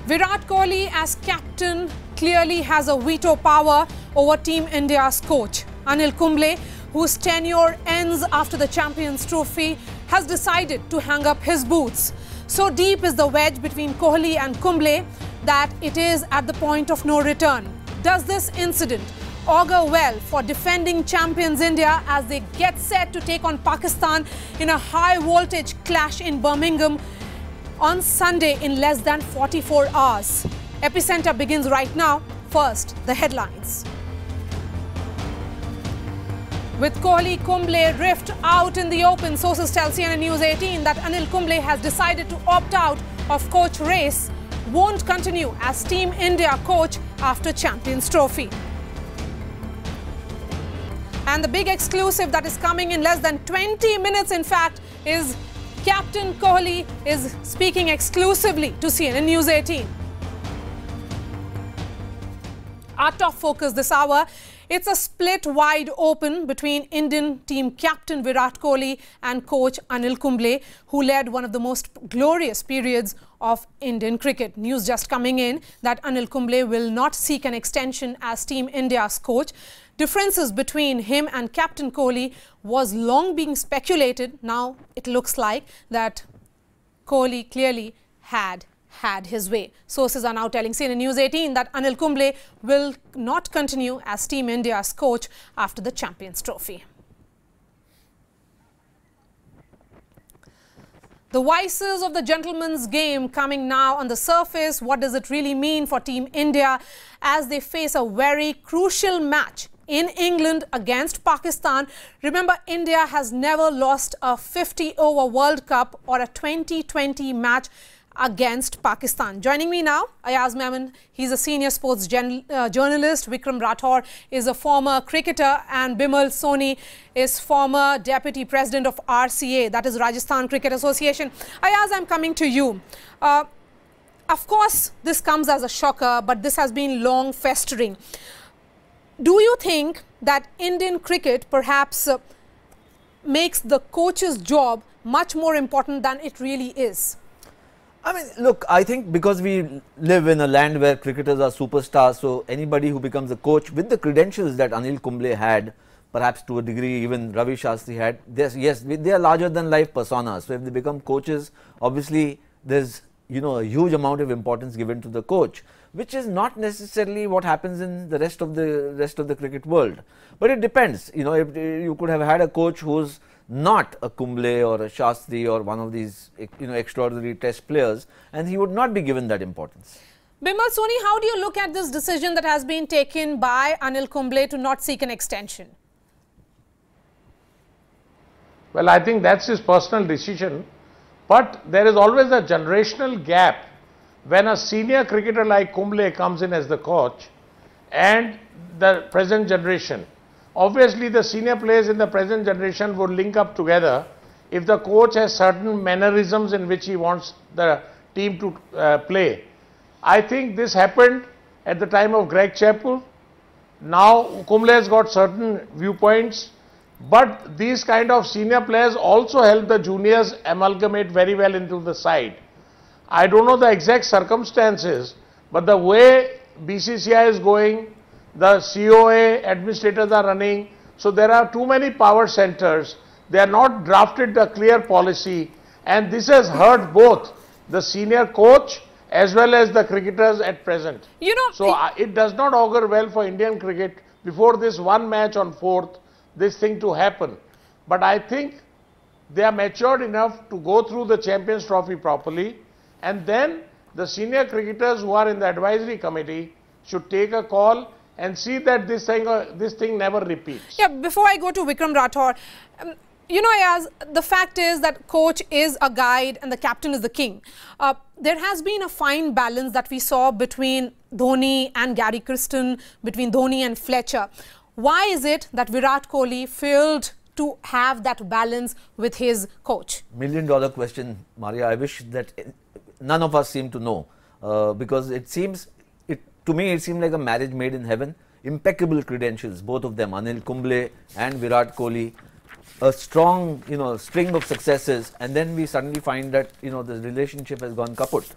Virat Kohli as captain clearly has a veto power over Team India's coach. Anil Kumble, whose tenure ends after the Champions Trophy, has decided to hang up his boots. So deep is the wedge between Kohli and Kumble that it is at the point of no return. Does this incident augur well for defending champions India as they get set to take on Pakistan in a high-voltage clash in Birmingham on Sunday in less than 44 hours? Epicentre begins right now. First, the headlines. With Kohli Kumble rift out in the open, sources tell CNN News 18 that Anil Kumble has decided to opt out of coach race, won't continue as Team India coach after Champions Trophy. And the big exclusive that is coming in less than 20 minutes, in fact, is Captain Kohli is speaking exclusively to CNN News 18. Our top focus this hour, it's a split wide open between Indian team captain Virat Kohli and coach Anil Kumble, who led one of the most glorious periods of Indian cricket. News just coming in that Anil Kumble will not seek an extension as Team India's coach. Differences between him and Captain Kohli was long being speculated. Now it looks like that Kohli clearly had his way. Sources are now telling CNN News 18 that Anil Kumble will not continue as Team India's coach after the Champions Trophy. The vices of the gentleman's game coming now on the surface. What does it really mean for Team India as they face a very crucial match in England against Pakistan? Remember, India has never lost a 50-over World Cup or a 2020 match against Pakistan. Joining me now, Ayaz Memon. He's a senior sports journalist. Vikram Rathore is a former cricketer, and Bimal Soni is former deputy president of RCA, that is Rajasthan Cricket Association. Ayaz, I'm coming to you. Of course, this comes as a shocker, but this has been long festering. Do you think that Indian cricket perhaps makes the coach's job much more important than it really is? I mean, look, I think because we live in a land where cricketers are superstars, so anybody who becomes a coach with the credentials that Anil Kumble had, perhaps to a degree even Ravi Shastri had, yes, they are larger than life personas. So if they become coaches, obviously there's, you know, a huge amount of importance given to the coach, which is not necessarily what happens in the rest of the cricket world. But it depends. You know, if you could have had a coach who's not a Kumble or a Shastri or one of these, you know, extraordinary test players, and he would not be given that importance. Bimal Soni, how do you look at this decision that has been taken by Anil Kumble to not seek an extension? Well, I think that's his personal decision, but there is always a generational gap when a senior cricketer like Kumble comes in as the coach and the present generation. Obviously, the senior players in the present generation would link up together if the coach has certain mannerisms in which he wants the team to play. I think this happened at the time of Greg Chappell. Now, Kumble has got certain viewpoints, but these kind of senior players also help the juniors amalgamate very well into the side. I don't know the exact circumstances, but the way BCCI is going, the COA administrators are running, so there are too many power centers. They are not drafted a clear policy, and this has hurt both the senior coach as well as the cricketers at present. You know, so it does not augur well for Indian cricket before this one match on 4th, this thing to happen. But I think they are matured enough to go through the Champions Trophy properly, and then the senior cricketers who are in the advisory committee should take a call and see that this thing never repeats. Yeah, before I go to Vikram Rathore, you know, Ayaz, the fact is that coach is a guide and the captain is the king. There has been a fine balance that we saw between Dhoni and Gary Kristen, between Dhoni and Fletcher. Why is it that Virat Kohli failed to have that balance with his coach? $1 million question, Marya. I wish that none of us seem to know, because it seems, to me, it seemed like a marriage made in heaven. Impeccable credentials, both of them, Anil Kumble and Virat Kohli. A strong, you know, string of successes, and then we suddenly find that, you know, the relationship has gone kaput.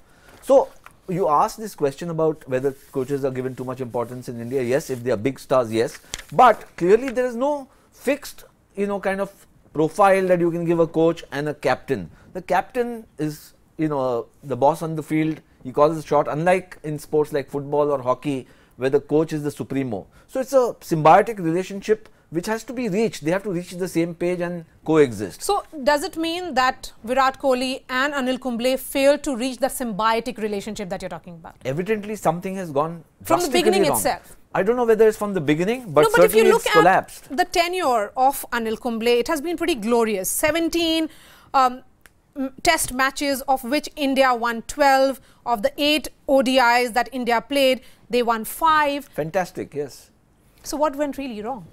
So you asked this question about whether coaches are given too much importance in India. Yes, if they are big stars, yes. But clearly there is no fixed, kind of profile that you can give a coach and a captain. The captain is, the boss on the field. He calls the shot, unlike in sports like football or hockey, where the coach is the supremo. So it's a symbiotic relationship which has to be reached. They have to reach the same page and coexist. So does it mean that Virat Kohli and Anil Kumble failed to reach the symbiotic relationship that you're talking about? Evidently something has gone from the beginning wrong. itself. I don't know whether it's from the beginning, but, no, but certainly if you look it's collapsed. at the tenure of Anil Kumble, it has been pretty glorious. 17 test matches, of which India won 12. Of the 8 ODIs that India played, they won 5. Fantastic, yes. So what went really wrong?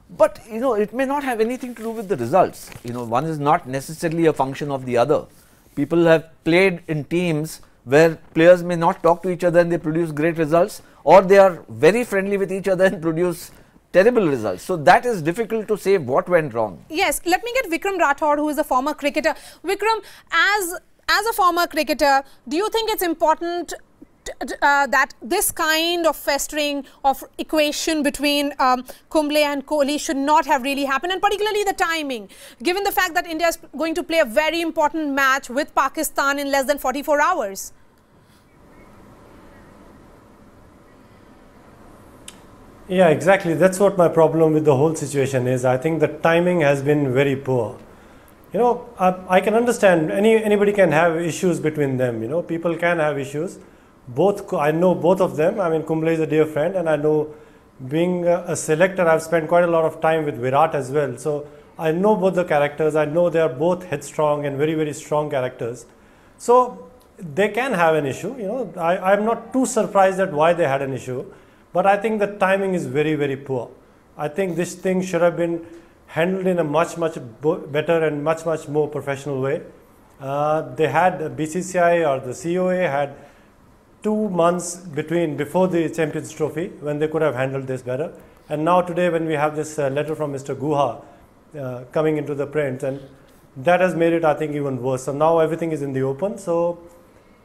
But, it may not have anything to do with the results. One is not necessarily a function of the other. People have played in teams where players may not talk to each other and they produce great results, or they are very friendly with each other and produce terrible results. So that is difficult to say what went wrong. Yes, let me get Vikram Rathod, who is a former cricketer. Vikram, as a former cricketer, do you think it's important that this kind of festering of equation between Kumble and Kohli should not have really happened, and particularly the timing, given the fact that India is going to play a very important match with Pakistan in less than 44 hours? Yeah, exactly. That's what my problem with the whole situation is. I think the timing has been very poor. I can understand anybody can have issues between them. People can have issues. I know both of them. I mean, Kumble is a dear friend, and I know, being a selector, I've spent quite a lot of time with Virat as well. So I know both the characters. I know they are both headstrong and very, very strong characters. So they can have an issue. I'm not too surprised at why they had an issue, but I think the timing is very, very poor. I think this thing should have been handled in a much, much better and much, much more professional way. They had BCCI or the COA had 2 months before the Champions Trophy when they could have handled this better. And now today when we have this letter from Mr. Guha coming into the print, and that has made it, I think, even worse. So now everything is in the open. So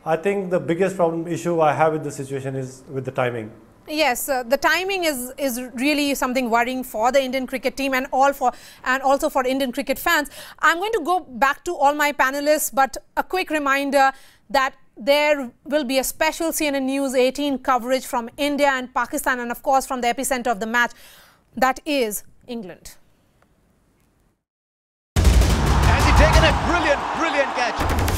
I think the biggest issue I have with the situation is with the timing. Yes, the timing is really something worrying for the Indian cricket team and also for Indian cricket fans. I'm going to go back to all my panelists, but a quick reminder that there will be a special CNN News 18 coverage from India and Pakistan, and of course from the epicenter of the match, that is England. Has he taken a brilliant catch?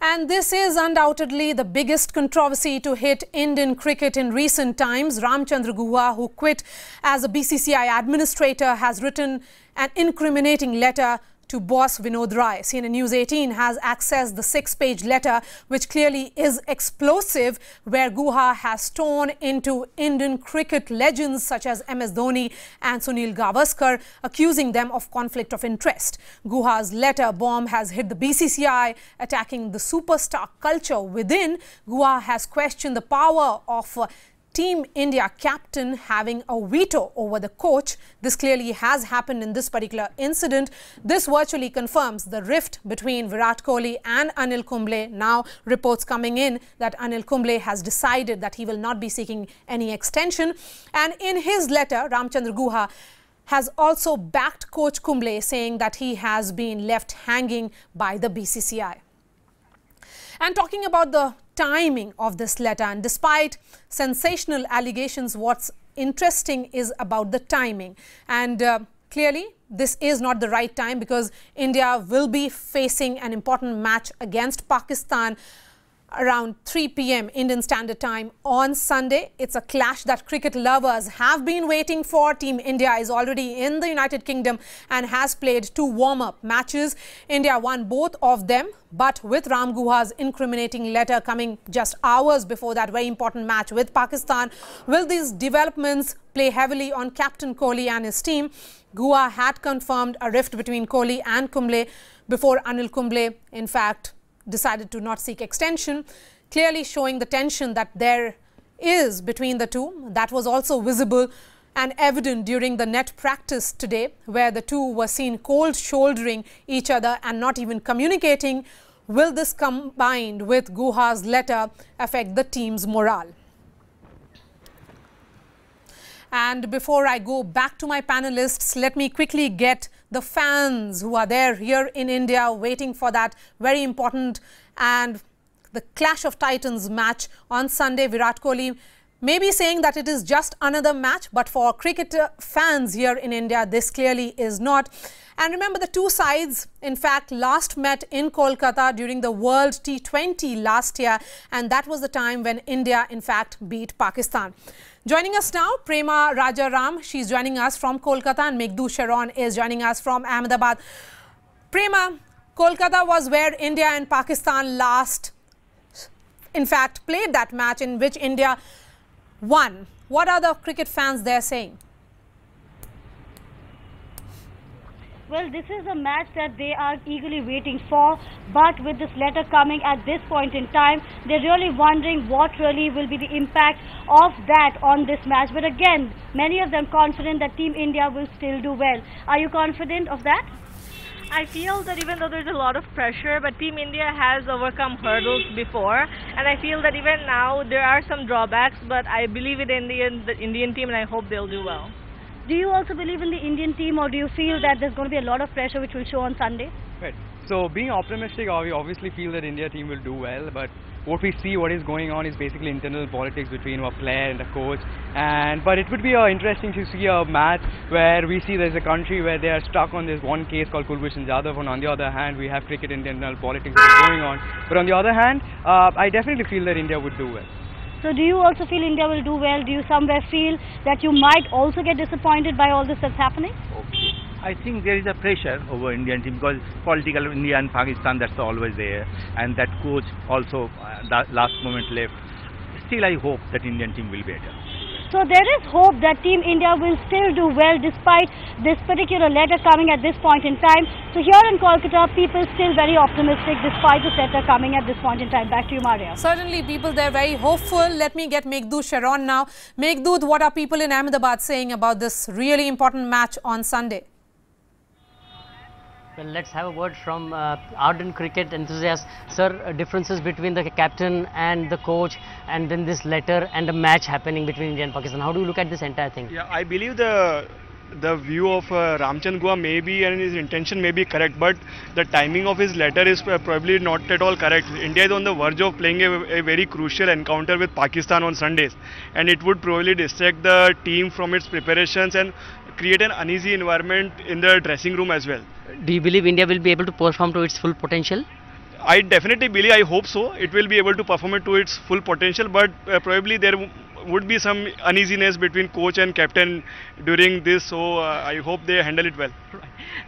And this is undoubtedly the biggest controversy to hit Indian cricket in recent times. Ramchandra Guha, who quit as a BCCI administrator, has written an incriminating letter to boss Vinod Rai. CNN News 18 has accessed the 6-page letter, which clearly is explosive, where Guha has torn into Indian cricket legends such as MS Dhoni and Sunil Gavaskar, accusing them of conflict of interest. Guha's letter bomb has hit the BCCI, attacking the superstar culture within. Guha has questioned the power of Team India captain having a veto over the coach. This clearly has happened in this particular incident. This virtually confirms the rift between Virat Kohli and Anil Kumble. Now reports coming in that Anil Kumble has decided that he will not be seeking any extension. And in his letter, Ramchandra Guha has also backed Coach Kumble, saying that he has been left hanging by the BCCI. And talking about the timing of this letter, and despite sensational allegations, what's interesting is about the timing. And clearly, this is not the right time, because India will be facing an important match against Pakistan around 3 p.m. Indian Standard Time on Sunday. It's a clash that cricket lovers have been waiting for. Team India is already in the United Kingdom and has played 2 warm-up matches. India won both of them, but with Ram Guha's incriminating letter coming just hours before that very important match with Pakistan, will these developments play heavily on Captain Kohli and his team? Guha had confirmed a rift between Kohli and Kumble before Anil Kumble, in fact, decided to not seek extension, clearly showing the tension that there is between the two. That was also visible and evident during the net practice today, where the two were seen cold shouldering each other and not even communicating. Will this, combined with Guha's letter, affect the team's morale? And before I go back to my panelists, let me quickly get the fans who are there here in India waiting for that very important and the Clash of Titans match on Sunday. Virat Kohli may be saying that it is just another match, but for cricket fans here in India, this clearly is not. And remember, the two sides, in fact, last met in Kolkata during the World T20 last year, and that was the time when India, in fact, beat Pakistan. Joining us now, Prema Rajaram. She's joining us from Kolkata, and Meghdoot Sharon is joining us from Ahmedabad. Prema, Kolkata was where India and Pakistan last, in fact, played that match in which India won. What are the cricket fans there saying? Well, this is a match that they are eagerly waiting for, but with this letter coming at this point in time, they're really wondering what really will be the impact of that on this match. But again, many of them confident that Team India will still do well. Are you confident of that? I feel that even though there's a lot of pressure, but Team India has overcome hurdles before, and I feel that even now there are some drawbacks, but I believe in the Indian team, and I hope they'll do well. Do you also believe in the Indian team, or do you feel that there's going to be a lot of pressure which will show on Sunday? Right. So being optimistic, we obviously feel that India team will do well, but what we see, what is going on is basically internal politics between a player and a coach. But it would be interesting to see a match where we see there's a country where they are stuck on this one case called Kulbhushan Jadhav, and on the other hand we have cricket internal politics that is going on. But on the other hand, I definitely feel that India would do well. So do you also feel India will do well? Do you somewhere feel that you might also get disappointed by all this that's happening? Okay. I think there is a pressure over Indian team because political India and Pakistan, that's always there, and that coach also that last moment left. Still I hope that Indian team will be better. So there is hope that Team India will still do well despite this particular letter coming at this point in time. So here in Kolkata, people still very optimistic despite this letter coming at this point in time. Back to you, Marya. Certainly, people there very hopeful. Let me get Meghdoot Sharon now. Meghdoot, what are people in Ahmedabad saying about this really important match on Sunday? Well, let's have a word from ardent cricket enthusiasts. Sir, differences between the captain and the coach, and then this letter and the match happening between India and Pakistan. How do you look at this entire thing? Yeah, I believe the view of Ramchand Guha may be, and his intention may be correct, but the timing of his letter is probably not at all correct. India is on the verge of playing a very crucial encounter with Pakistan on Sundays, and it would probably distract the team from its preparations and create an uneasy environment in the dressing room as well. Do you believe India will be able to perform to its full potential? I definitely believe, I hope so. It will be able to perform it to its full potential, but probably there would be some uneasiness between coach and captain during this, so I hope they handle it well.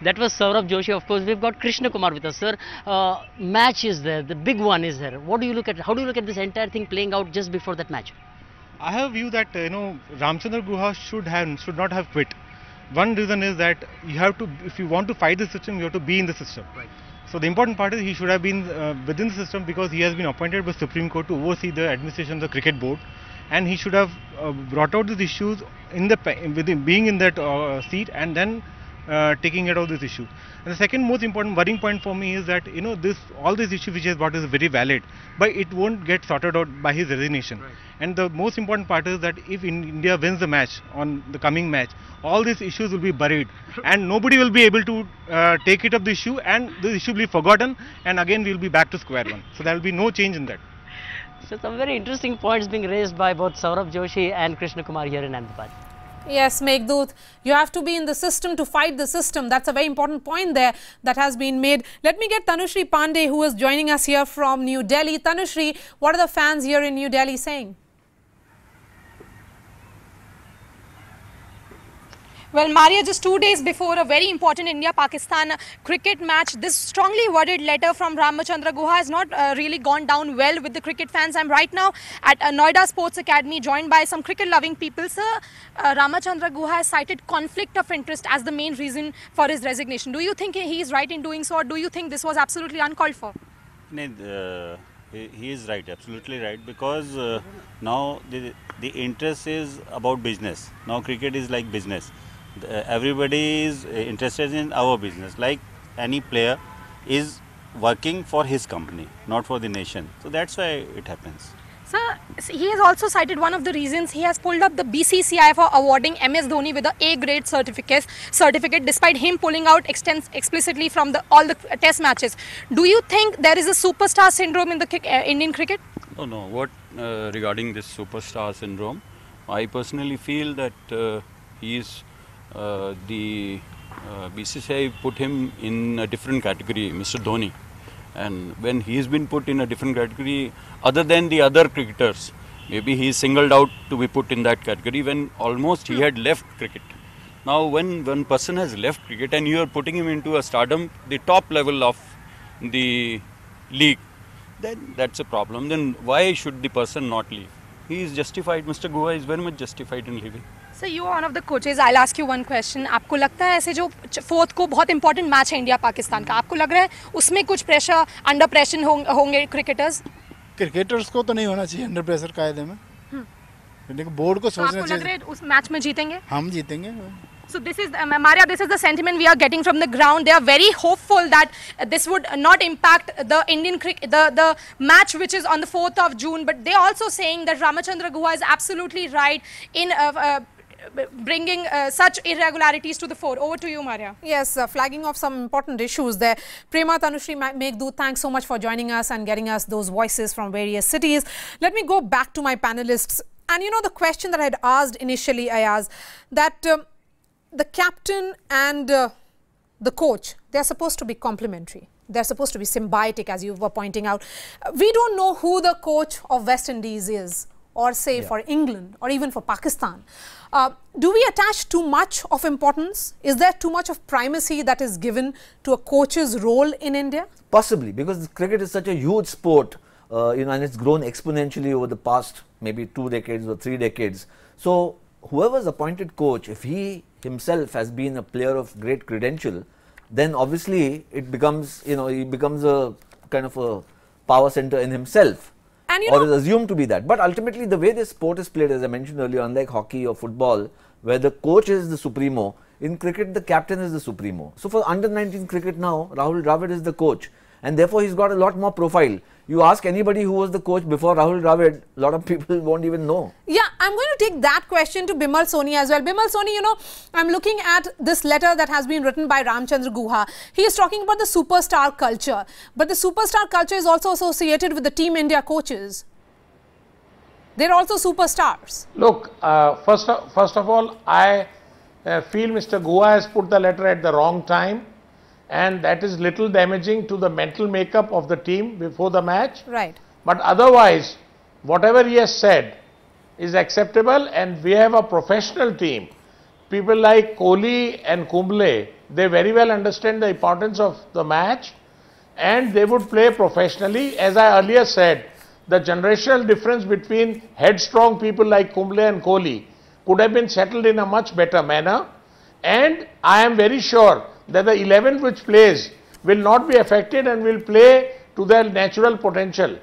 That was Saurabh Joshi. Of course, we've got Krishna Kumar with us, sir. Match is there, the big one is there. What do you look at? How do you look at this entire thing playing out just before that match? I have a view that Ramchandra Guha should not have quit. One reason is that you have to, if you want to fight the system, you have to be in the system. Right. So the important part is he should have been within the system, because he has been appointed by Supreme Court to oversee the administration of the cricket board, and he should have brought out these issues in the being in that seat, and then taking out of this issue. And the second most important worrying point for me is that all these issues which he has brought is very valid, but it won't get sorted out by his resignation. Right. And the most important part is that if India wins the match on the coming match, all these issues will be buried, and nobody will be able to take it up the issue, and the issue will be forgotten, and again we will be back to square one. So there will be no change in that. So some very interesting points being raised by both Saurabh Joshi and Krishna Kumar here in Ahmedabad. Yes, Meghdoot, you have to be in the system to fight the system. That's a very important point there that has been made. Let me get Tanushri Pandey, who is joining us here from New Delhi. Tanushri, what are the fans here in New Delhi saying? Well, Marya, just 2 days before a very important India-Pakistan cricket match, this strongly worded letter from Ramchandra Guha has not really gone down well with the cricket fans. I'm right now at Noida Sports Academy, joined by some cricket-loving people. Sir, Ramchandra Guha has cited conflict of interest as the main reason for his resignation. Do you think he is right in doing so, or do you think this was absolutely uncalled for? he is right, absolutely right, because now the interest is about business. Now cricket is like business. Everybody is interested in our business. Like any player is working for his company, not for the nation. So that's why it happens. Sir, he has also cited one of the reasons he has pulled up the BCCI for awarding MS Dhoni with a A-grade certificate despite him pulling out explicitly from all the test matches. Do you think there is a superstar syndrome in the Indian cricket? No. What regarding this superstar syndrome, I personally feel that the BCCI put him in a different category, Mr. Dhoni. And when he's been put in a different category, other than the other cricketers, maybe he's singled out to be put in that category when almost he had left cricket. Now, when one person has left cricket and you are putting him into a stardom, the top level of the league, then that's a problem. Then why should the person not leave? He is justified. Mr. Guha is very much justified in leaving. So you are one of the coaches. I'll ask you one question. आपको लगता है ऐसे जो fourth को बहुत important match है India Pakistan का, आपको लग रहा है उसमें कुछ प्रेशर अंडर प्रेशर होंगे क्रिकेटर्स को तो नहीं होना चाहिए अंडर प्रेशर कायदे में, लेकिन बोर्ड को सोचना चाहिए। आपको लग रहा है उस मैच में जीतेंगे? हम जीतेंगे। So this is Marya, this is the sentiment we are getting from the ground. They are very hopeful that this would not impact the Indian cricket, the match which is on the 4th of June. But they are also saying that Ramachandra Guha is absolutely right in bringing such irregularities to the fore. Over to you, Marya. Yes, flagging off some important issues there. Prema, Tanushree, Meghdoot, thanks so much for joining us and getting us those voices from various cities. Let me go back to my panelists. And you know, the question that I had asked initially, Ayaz, that the captain and the coach, they are supposed to be complementary. They are supposed to be symbiotic, as you were pointing out. We don't know who the coach of West Indies is, or say for England, or even for Pakistan. Do we attach too much of importance? Is there too much of primacy that is given to a coach's role in India? Possibly, because cricket is such a huge sport, you know, and it's grown exponentially over the past maybe 2 decades or 3 decades. So whoever's appointed coach, if he himself has been a player of great credential, then obviously it becomes, you know, he becomes a kind of a power center in himself, and or is assumed to be that. But ultimately the way this sport is played, as I mentioned earlier, unlike hockey or football, where the coach is the supremo, in cricket the captain is the supremo. So for under 19 cricket now, Rahul Dravid is the coach, and therefore he's got a lot more profile. You ask anybody who was the coach before Rahul Dravid, a lot of people won't even know. Yeah, I'm going to take that question to Bimal Soni as well. Bimal Soni, you know, I'm looking at this letter that has been written by Ramchandra Guha. He is talking about the superstar culture, but the superstar culture is also associated with the Team India coaches. They're also superstars. Look, first of all, I feel Mr. Guha has put the letter at the wrong time, and that is little damaging to the mental makeup of the team before the match. Right. But otherwise, whatever he has said is acceptable, and we have a professional team. People like Kohli and Kumble, they very well understand the importance of the match, and they would play professionally. As I earlier said, the generational difference between headstrong people like Kumble and Kohli could have been settled in a much better manner, and I am very sure that the 11 which plays will not be affected and will play to their natural potential.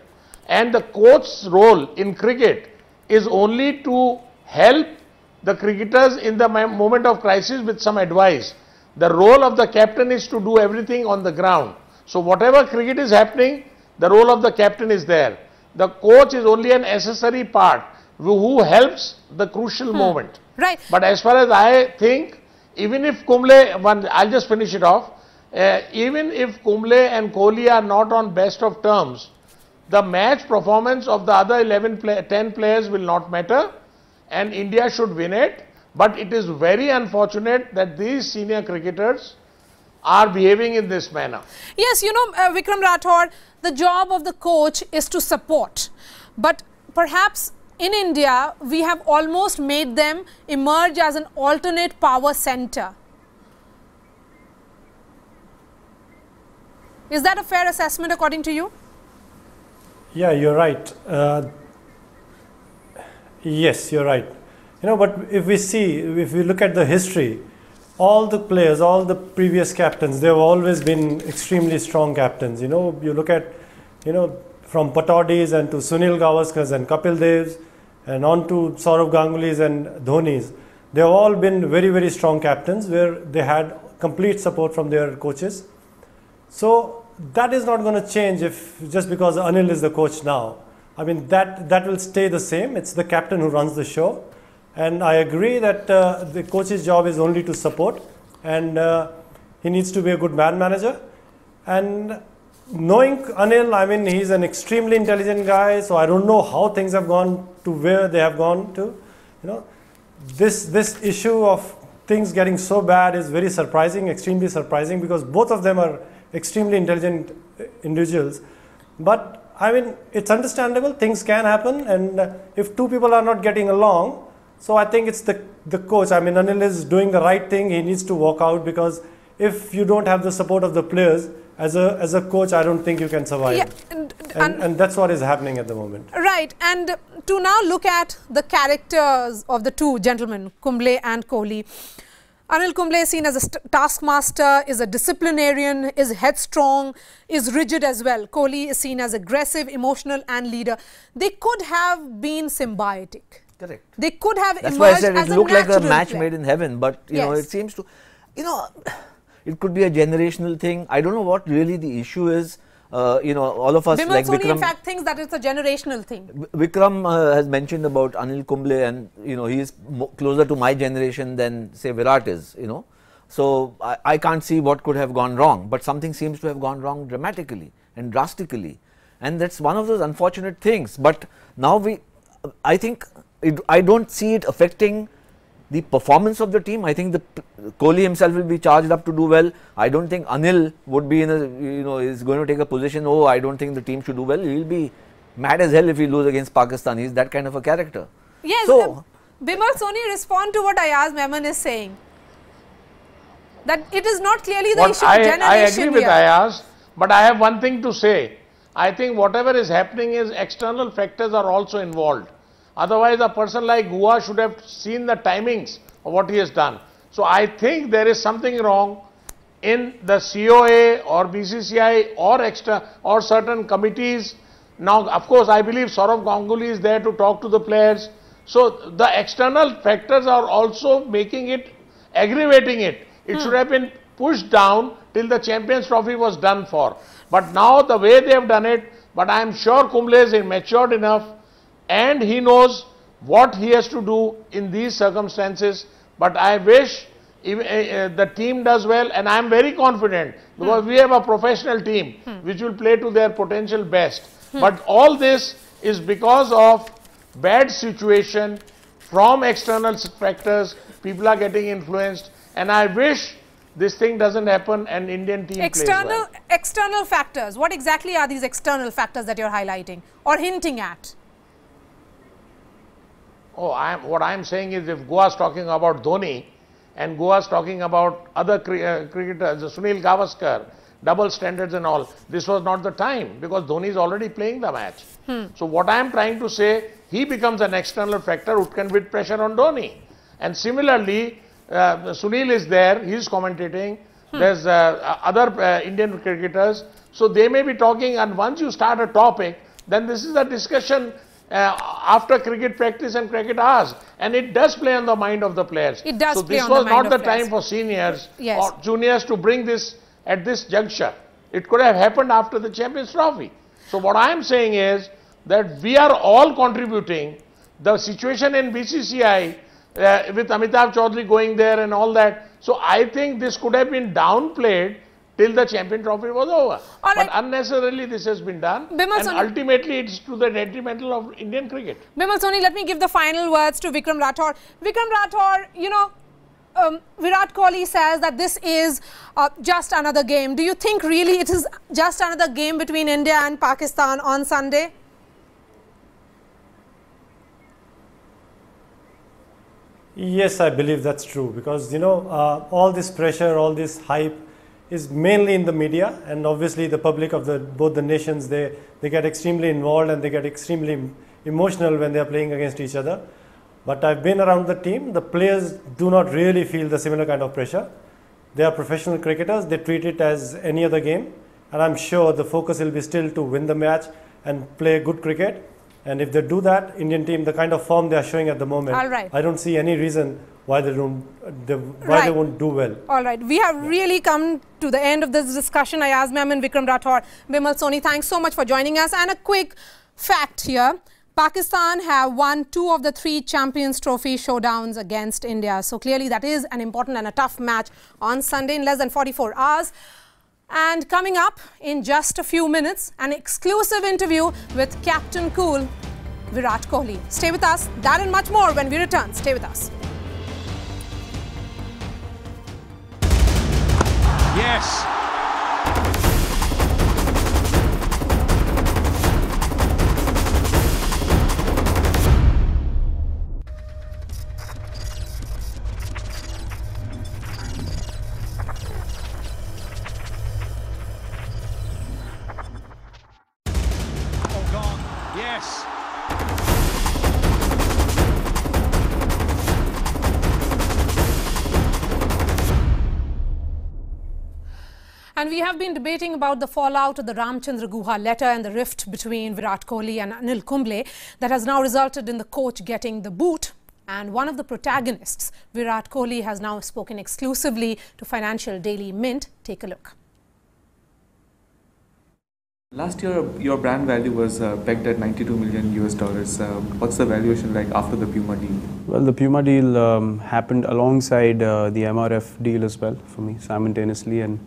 And the coach's role in cricket is only to help the cricketers in the moment of crisis with some advice. The role of the captain is to do everything on the ground. So whatever cricket is happening, the role of the captain is there. The coach is only an accessory part who helps the crucial moment. Right. But as far as I think, even if Kumble, I'll just finish it off, even if Kumble and Kohli are not on best of terms, the match performance of the other 10 players will not matter, and India should win it. But it is very unfortunate that these senior cricketers are behaving in this manner. Yes, you know, Vikram Rathore, the job of the coach is to support, but perhaps in India, we have almost made them emerge as an alternate power center. Is that a fair assessment according to you? Yeah, you're right. Yes, you're right. You know, but if we look at the history, all the players, all the previous captains, they have always been extremely strong captains. You know, you look at, you know, from Pataudis and to Sunil Gavaskars and Kapil Devs and on to Saurav Ganguly's and Dhoni's. They have all been very, very strong captains where they had complete support from their coaches. So that is not going to change if just because Anil is the coach now. I mean, that will stay the same. It's the captain who runs the show. And I agree that the coach's job is only to support, and he needs to be a good man manager. And knowing Anil, I mean, he's an extremely intelligent guy, so I don't know how things have gone to where they have gone to. You know, this issue of things getting so bad is very surprising, extremely surprising, because both of them are extremely intelligent individuals. But I mean, it's understandable, things can happen, and if two people are not getting along, so I think it's the coach. I mean, Anil is doing the right thing. He needs to walk out, because if you don't have the support of the players, as a coach, I don't think you can survive. Yeah, and that's what is happening at the moment. Right. And to now look at the characters of the two gentlemen, Kumble and Kohli. Anil Kumble is seen as a taskmaster, is a disciplinarian, is headstrong, is rigid as well. Kohli is seen as aggressive, emotional and leader. They could have been symbiotic. Correct. They could have That's emerged why I said as it looked like a match player. made in heaven, but you know, it seems to, you know, it could be a generational thing. I don't know what really the issue is. You know, all of us Bimal like Soni Vikram, in fact thinks that it's a generational thing. Vikram has mentioned about Anil Kumble, and you know, he is closer to my generation than say Virat is, you know. So I can't see what could have gone wrong, but something seems to have gone wrong dramatically and drastically, and that's one of those unfortunate things. But now I think I don't see it affecting the performance of the team. I think Kohli himself will be charged up to do well. I don't think Anil would be in a, you know, is going to take a position, oh, I don't think the team should do well. He'll be mad as hell if he lose against Pakistan. He's that kind of a character. Yes, so, Bimal Soni, respond to what Ayaz Memon is saying. That it is not clearly the issue of generation. I agree with Ayaz, but I have one thing to say. I think whatever is happening is external factors are also involved. Otherwise, a person like Guha should have seen the timings of what he has done. So I think there is something wrong in the COA or BCCI or certain committees. Now, of course, I believe Saurav Ganguly is there to talk to the players. So the external factors are also making it, aggravating it. It should have been pushed down till the Champions Trophy was done for. But now the way they have done it, but I am sure Kumble is matured enough and he knows what he has to do in these circumstances. But I wish the team does well, and I am very confident because we have a professional team which will play to their potential best. But all this is because of bad situation from external factors. People are getting influenced, and I wish this thing doesn't happen and Indian team plays well. External factors. What exactly are these external factors that you're highlighting or hinting at? Oh, what I am saying is, if Goa is talking about Dhoni and Goa is talking about other cricketers, Sunil Gavaskar, double standards and all, this was not the time because Dhoni is already playing the match. So what I am trying to say, he becomes an external factor who can put pressure on Dhoni. And similarly, Sunil is there, he is commentating, there's other Indian cricketers, so they may be talking, and once you start a topic, then this is a discussion after cricket practice and cricket hours, and it does play on the mind of the players. It does so play this on was the mind not the of players. time for seniors Yes. or juniors to bring this at this juncture. It could have happened after the Champions Trophy. So what I am saying is that we are all contributing. The situation in BCCI with Amitabh Chaudhary going there and all that. So I think this could have been downplayed till the Champion Trophy was over. But unnecessarily this has been done, and ultimately it's to the detrimental of Indian cricket. Bimal Soni, let me give the final words to Vikram Rathore. Vikram Rathore, you know, Virat Kohli says that this is just another game. Do you think really it is just another game between India and Pakistan on Sunday? Yes, I believe that's true, because you know, all this pressure, all this hype is mainly in the media, and obviously the public of both the nations, they get extremely involved and they get extremely emotional when they are playing against each other. But I've been around the team. The players do not really feel the similar kind of pressure. They are professional cricketers. They treat it as any other game, and I'm sure the focus will be still to win the match and play good cricket. And if they do that, Indian team, the kind of form they are showing at the moment, All right. I don't see any reason why they won't do well. All right, we have really come to the end of this discussion. I asked Ma'am and Vikram Rathore. Bimal Soni, thanks so much for joining us. And a quick fact here. Pakistan have won 2 of the 3 Champions Trophy showdowns against India. So clearly that is an important and a tough match on Sunday in less than 44 hours. And coming up in just a few minutes, an exclusive interview with Captain Cool, Virat Kohli. Stay with us. That and much more when we return. Stay with us. Yes. Yes. And we have been debating about the fallout of the Ramchandra Guha letter and the rift between Virat Kohli and Anil Kumble that has now resulted in the coach getting the boot. And one of the protagonists, Virat Kohli, has now spoken exclusively to Financial Daily Mint. Take a look. Last year, your brand value was pegged at $92 million US. What's the valuation like after the Puma deal? Well, the Puma deal happened alongside the MRF deal as well for me simultaneously, and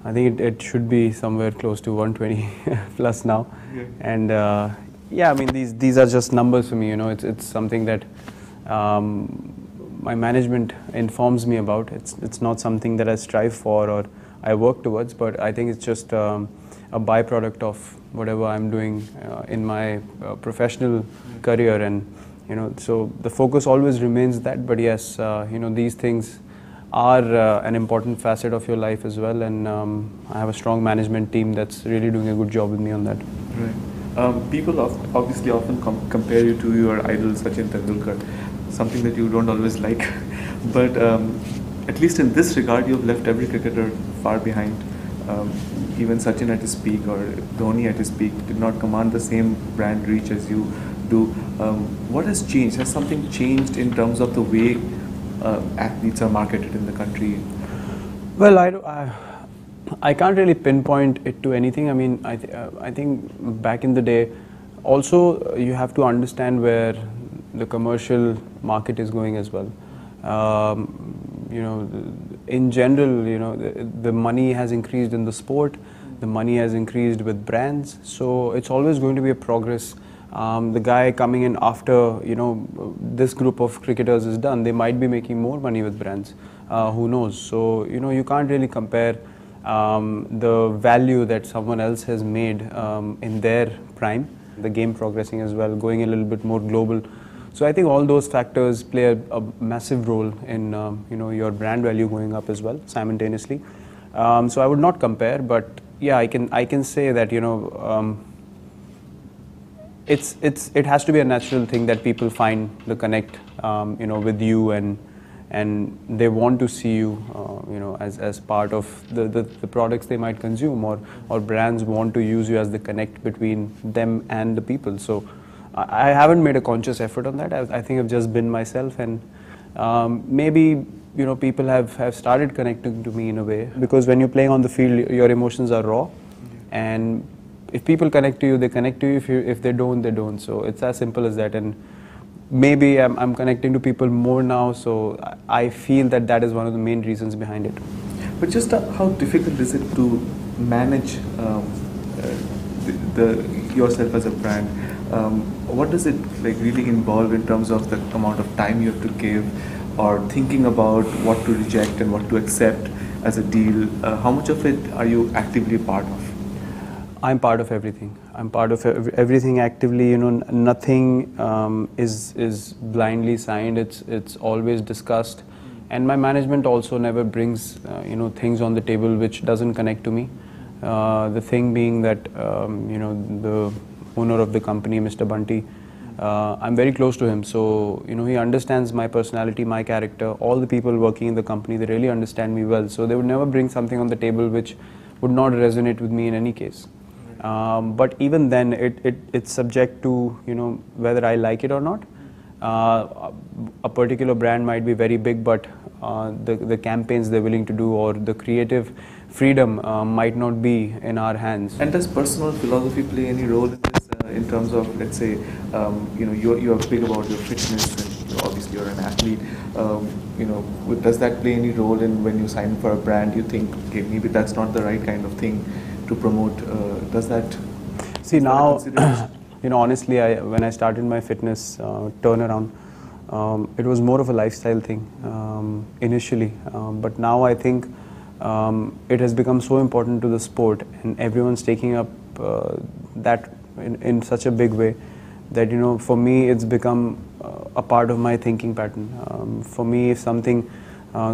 I think it should be somewhere close to 120 plus now. Yeah. And yeah, I mean these are just numbers for me. You know, it's something that my management informs me about. It's not something that I strive for or I work towards, but I think it's just a byproduct of whatever I'm doing in my professional career, and you know, so the focus always remains that. But yes, you know, these things are an important facet of your life as well, and I have a strong management team that's really doing a good job with me on that. Right. People obviously often compare you to your idol Sachin Tendulkar, something that you don't always like, but at least in this regard, you've left every cricketer far behind. Even Sachin at his peak or Dhoni at his peak did not command the same brand reach as you do. What has changed? Has something changed in terms of the way athletes are marketed in the country? Well, I can't really pinpoint it to anything. I mean, I think back in the day, also you have to understand where the commercial market is going as well. You know, in general, you know, the money has increased in the sport, the money has increased with brands, so it's always going to be a progress. The guy coming in after, you know, this group of cricketers is done, they might be making more money with brands, who knows. So, you know, you can't really compare the value that someone else has made in their prime, the game progressing as well, going a little bit more global. So I think all those factors play a massive role in you know, your brand value going up as well simultaneously. So I would not compare, but yeah, I can say that, you know, it has to be a natural thing that people find the connect you know, with you, and they want to see you you know, as part of the products they might consume, or brands want to use you as the connect between them and the people. So I haven't made a conscious effort on that. I think I've just been myself, and maybe, you know, people have started connecting to me in a way, because when you're playing on the field, your emotions are raw, and if people connect to you, they connect to you. If they don't, they don't. So it's as simple as that. And maybe I'm connecting to people more now, so I feel that is one of the main reasons behind it. But just how difficult is it to manage yourself as a brand? What does it like really involve in terms of the amount of time you have to give, or thinking about what to reject and what to accept as a deal? How much of it are you actively part of? I'm part of everything. I'm part of everything actively. You know, nothing is blindly signed. It's always discussed, and my management also never brings you know, things on the table which doesn't connect to me. The thing being that you know, the owner of the company, Mr. Bunty, I'm very close to him, so you know, he understands my personality, my character. All the people working in the company, they really understand me well, so they would never bring something on the table which would not resonate with me in any case. But even then, it's subject to, you know, whether I like it or not. A particular brand might be very big, but the campaigns they're willing to do or the creative freedom might not be in our hands. And does personal philosophy play any role in this, in terms of, let's say, you know, you're big about your fitness, and you know, obviously you're an athlete. You know, does that play any role in when you sign for a brand? You think, okay, maybe that's not the right kind of thing to promote. Does that? See now, you know, honestly, when I started my fitness turnaround, it was more of a lifestyle thing initially, but now I think it has become so important to the sport, and everyone's taking up that in such a big way that, you know, for me it's become a part of my thinking pattern. For me, if something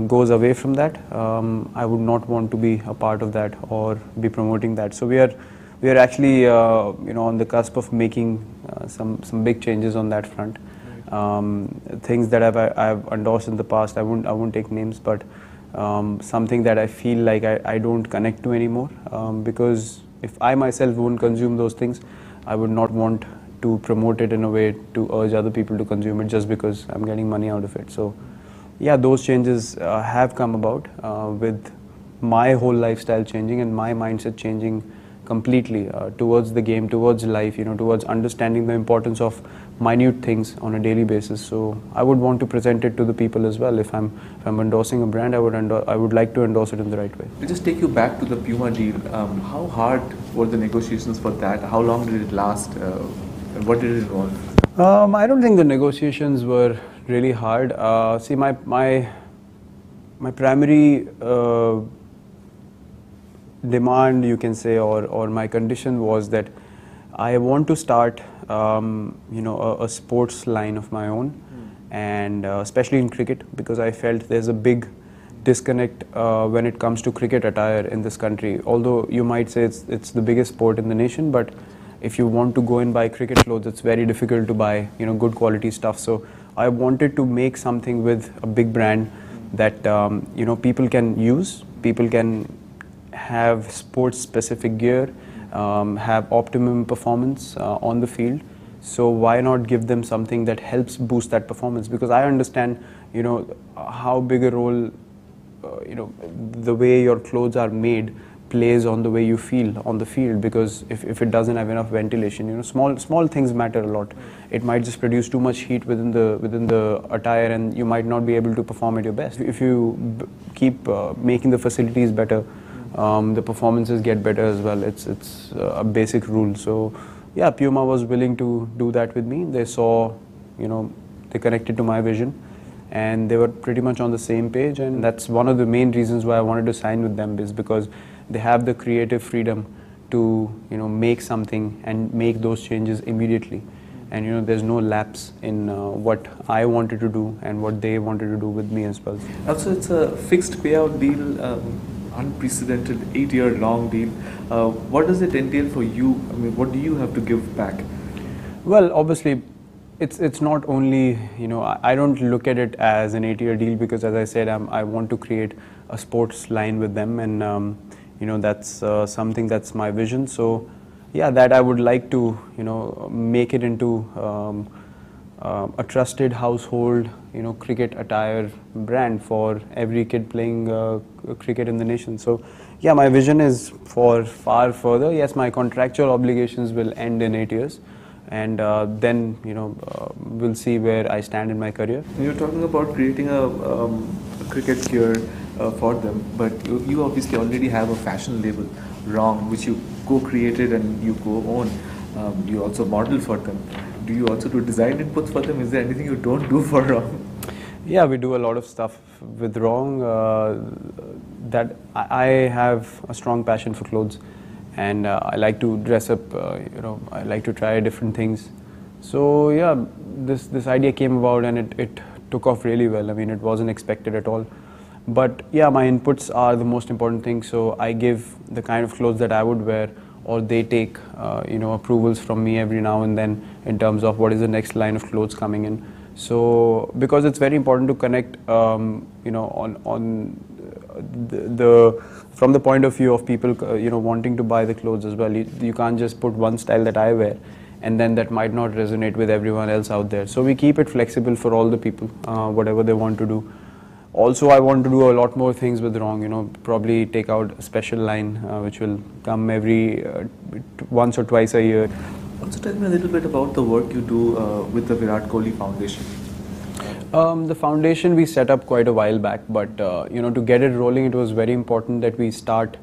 goes away from that, I would not want to be a part of that or be promoting that. So we are actually you know, on the cusp of making some big changes on that front. Things that I've endorsed in the past, I won't take names, but something that I feel like I don't connect to anymore, because if I myself won't consume those things, I would not want to promote it in a way to urge other people to consume it just because I'm getting money out of it. So yeah, those changes have come about with my whole lifestyle changing and my mindset changing completely towards the game, towards life, you know, towards understanding the importance of minute things on a daily basis. So I would want to present it to the people as well. If I'm endorsing a brand, I would like to endorse it in the right way. To just take you back to the Puma deal, how hard were the negotiations for that? How long did it last? And what did it involve? I don't think the negotiations were really hard. See, my primary demand, you can say, or my condition was that I want to start you know, a sports line of my own, and especially in cricket, because I felt there's a big disconnect when it comes to cricket attire in this country. Although you might say it's the biggest sport in the nation, but if you want to go and buy cricket clothes, it's very difficult to buy, you know, good quality stuff. So I wanted to make something with a big brand that you know, people can use, people can have sports specific gear, have optimum performance on the field. So why not give them something that helps boost that performance? Because I understand, you know, how big a role you know, the way your clothes are made plays on the way you feel on the field, because if it doesn't have enough ventilation, you know, small things matter a lot. It might just produce too much heat within the attire, and you might not be able to perform at your best. If you keep making the facilities better, the performances get better as well. It's a basic rule. So yeah, Puma was willing to do that with me. They saw, you know, they connected to my vision, and they were pretty much on the same page, and that's one of the main reasons why I wanted to sign with them, is because they have the creative freedom to, you know, make something and make those changes immediately. And you know, there's no lapse in what I wanted to do and what they wanted to do with me as well. Also, it's a fixed payout deal, unprecedented 8-year long deal. What does it entail for you? I mean, what do you have to give back? Well, obviously, it's not only, you know, I don't look at it as an 8-year deal, because as I said, I want to create a sports line with them, and you know, that's something that's my vision. So yeah, that I would like to, you know, make it into a trusted household, you know, cricket attire brand for every kid playing cricket in the nation. So yeah, my vision is for far further. Yes, my contractual obligations will end in 8 years, and then, you know, we'll see where I stand in my career. You're talking about creating a cricket gear for them, but you obviously already have a fashion label, Wrong, which you co-created and you co-own. You also model for them. Do you also do design inputs for them? Is there anything you don't do for Wrong? Yeah, we do a lot of stuff with Wrong. That I have a strong passion for clothes, and I like to dress up. You know, I like to try different things. So yeah, this idea came about, and it took off really well. I mean, it wasn't expected at all. But yeah, my inputs are the most important thing. So I give the kind of clothes that I would wear, or they take you know, approvals from me every now and then in terms of what is the next line of clothes coming in. So because it's very important to connect you know, on from the point of view of people, wanting to buy the clothes as well. You can't just put one style that I wear, and then that might not resonate with everyone else out there. So we keep it flexible for all the people, whatever they want to do. Also, I want to do a lot more things with Wrong, probably take out a special line which will come every once or twice a year. Also tell me a little bit about the work you do with the Virat Kohli Foundation. The foundation we set up quite a while back, but to get it rolling, it was very important that we start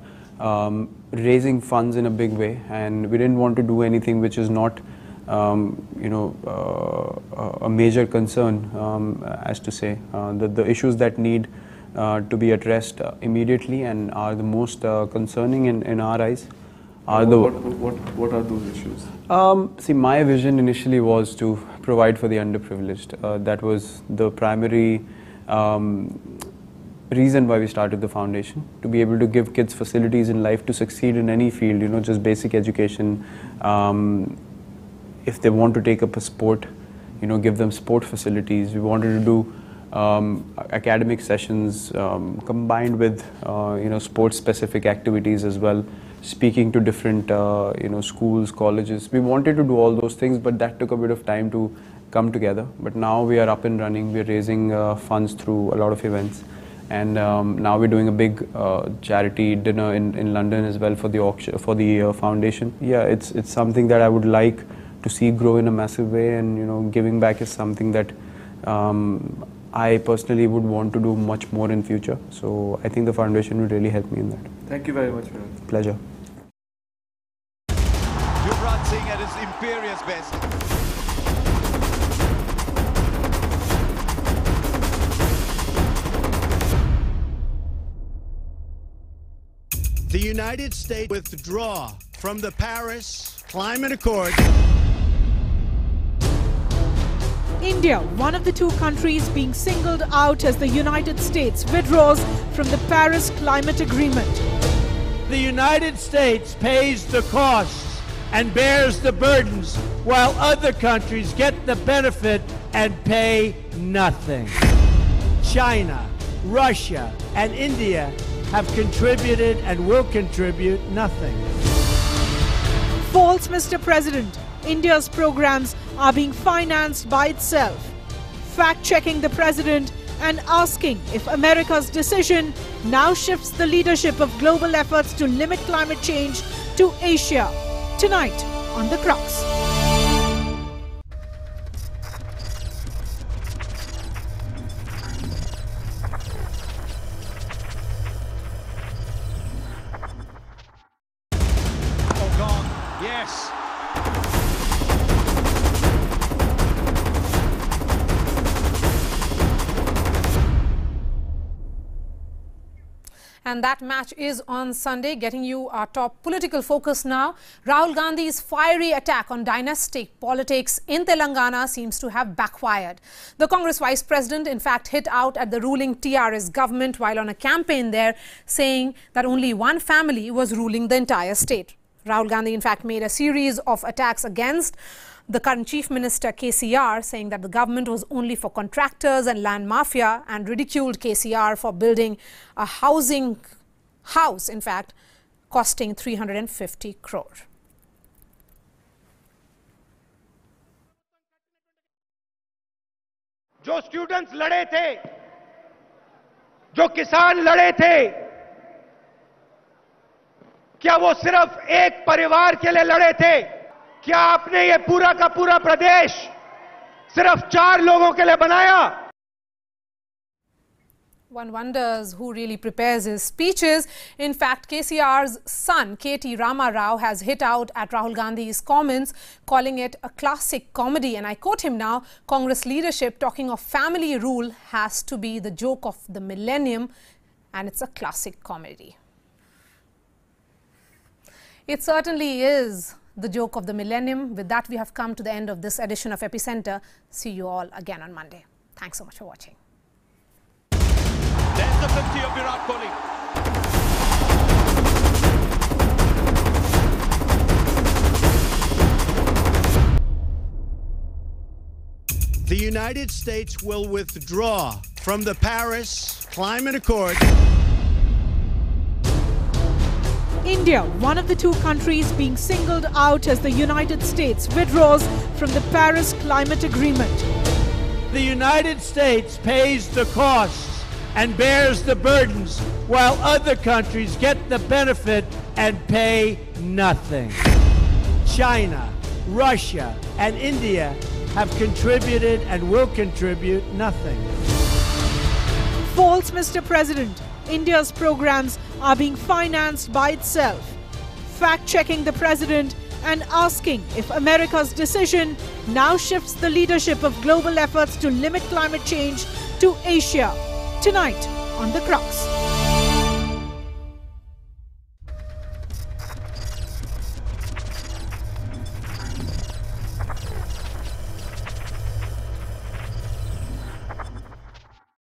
raising funds in a big way, and we didn't want to do anything which is not a major concern, as to say. The issues that need to be addressed immediately and are the most concerning in our eyes are what are those issues? See, my vision initially was to provide for the underprivileged. That was the primary reason why we started the foundation, to be able to give kids facilities in life to succeed in any field, just basic education. If they want to take up a sport, give them sport facilities. We wanted to do academic sessions combined with sports specific activities as well, speaking to different schools, colleges. We wanted to do all those things, but that took a bit of time to come together. But now we are up and running. We are raising funds through a lot of events, and now we're doing a big charity dinner in London as well for the auction, for the foundation. Yeah, it's something that I would like to see grow in a massive way, and giving back is something that I personally would want to do much more in future. So I think the foundation would really help me in that. Thank you very much, Virender. Pleasure. Yuvraj Singh at his imperious best. The United States withdraw from the Paris Climate Accord. India, one of the two countries being singled out as the United States, withdraws from the Paris Climate Agreement. The United States pays the costs and bears the burdens, while other countries get the benefit and pay nothing. China, Russia, and India have contributed and will contribute nothing. False, Mr. President. India's programs are being financed by itself. Fact-checking the president and asking if America's decision now shifts the leadership of global efforts to limit climate change to Asia. Tonight on The Crux. Yes. And that match is on Sunday. Getting you our top political focus now. Rahul Gandhi's fiery attack on dynastic politics in Telangana seems to have backfired. The Congress Vice President, in fact, hit out at the ruling TRS government while on a campaign there, saying that only one family was ruling the entire state. Rahul Gandhi, in fact, made a series of attacks against the current Chief Minister KCR, saying that the government was only for contractors and land mafia, and ridiculed KCR for building a house, in fact, costing 350 crore. जो students लड़े थे, जो किसान लड़े थे, क्या वो सिर्फ एक परिवार के लिए लड़े थे? क्या आपने ये पूरा का पूरा प्रदेश सिर्फ 4 लोगों के लिए बनाया? One wonders who really prepares his speeches. In fact, KCR's son, KT Rama Rao, has hit out at Rahul Gandhi's comments, calling it a classic comedy. And I quote him now, Congress leadership talking of family rule has to be the joke of the millennium, and it's a classic comedy. It certainly is the joke of the millennium. With that, we have come to the end of this edition of Epicenter. See you all again on Monday. Thanks so much for watching. There's the 50 of Virat Kohli. The United States will withdraw from the Paris Climate Accord. India, one of the two countries being singled out as the United States withdraws from the Paris Climate Agreement. The United States pays the costs and bears the burdens, while other countries get the benefit and pay nothing. China, Russia, and India have contributed and will contribute nothing. False, Mr. President. India's programs are being financed by itself. Fact-checking the president and asking if America's decision now shifts the leadership of global efforts to limit climate change to Asia. Tonight on The Crux.